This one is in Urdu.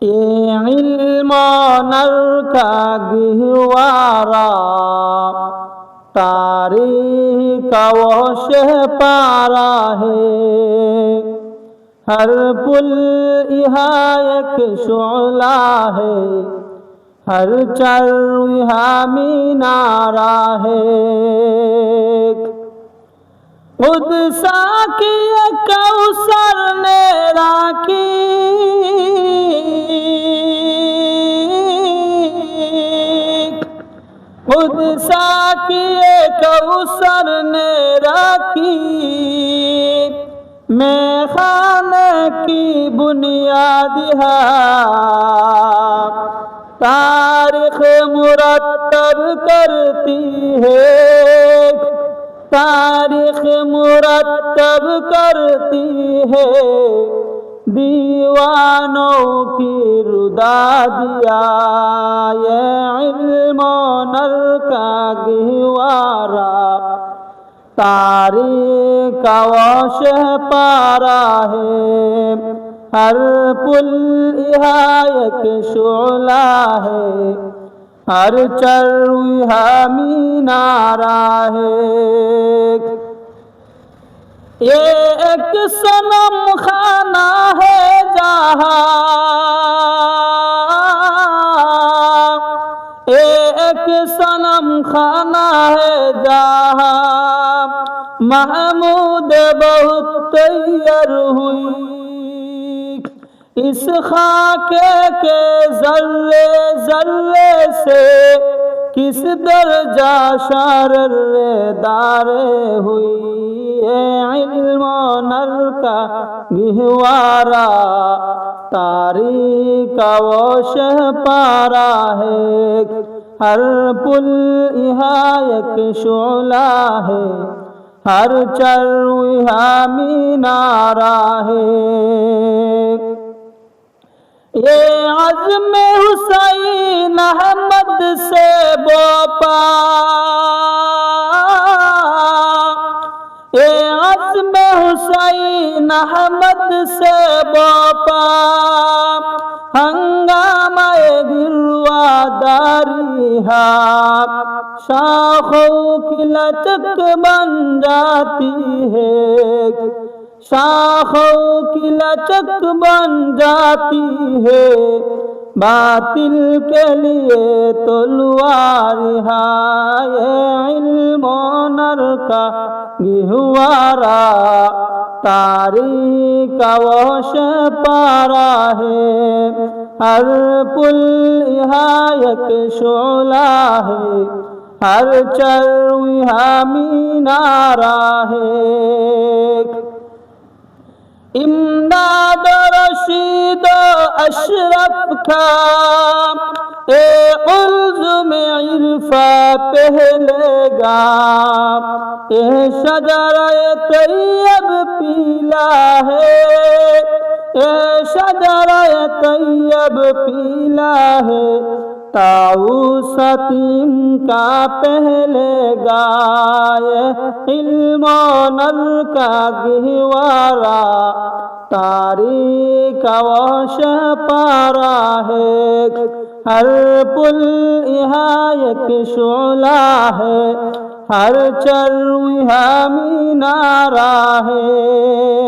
یہ علم نر کا گہوارا تاریخ کا وہ شہ پارا ہے، ہر پل یہاں ایک شعلہ ہے، ہر چرو یہاں مینارہ ہے۔ قدسا کی کوثر نے راکھی قدسا کی کوثر نے راکھی، میں خانے کی بنیاد ہے، تاریخ مرتب کرتی ہے، تاریخ مرتب کرتی ہے، دیوانوں کی ردا دیا یہ علم نر کا گہوارا، تاریخ کا وہ شہ پارا ہے، ہر پل یہاں ایک شعلہ ہے، ہر چرو یہاں مینارہ ہے۔ یہ ایک صنم خانہ ہے جہاں، یہ ایک صنم خانہ ہے جہاں محمود بہت تیار ہوئی، اس خاکے کے ذرے ذرے سے کس درجہ شرر دار ہوئی، یہ علم نر کا گہوارا تاریخ کا وہ شہ پارا ہے، ہر پل یہاں ایک شعلہ ہے، ہر چرو یہاں مینارہ ہے۔ یہ عزم حسین احمد سے بوپا، یہ عزم حسین احمد سے بوپا، ہنگامہ گروا داری ہے، شاخوں کی لچک بن جاتی ہے، شاخوں کی لچک بن جاتی ہے، باطل کے لیے تلوار ہے، یہ علم نر کا گہوارا تاریخ کا وہ شہ پارا ہے، ہر پل یہاں ایک شعلہ ہے، ہر چرو یہاں مینارہ ہے۔ امداد رشید اشرف کا اے عزم عرفاں پہلے گام، یہ شجرہ طیب پیلا ہے، یہ شجرہ طیب پیلا ہے، طاؤس یتیم کا پہلے گا، یہ علم نر کا گہوارا تاریخ کا وہ شہ پارا ہے، ہر پل یہاں ایک شعلہ ہے، ہر چرو یہاں مینارہ ہے۔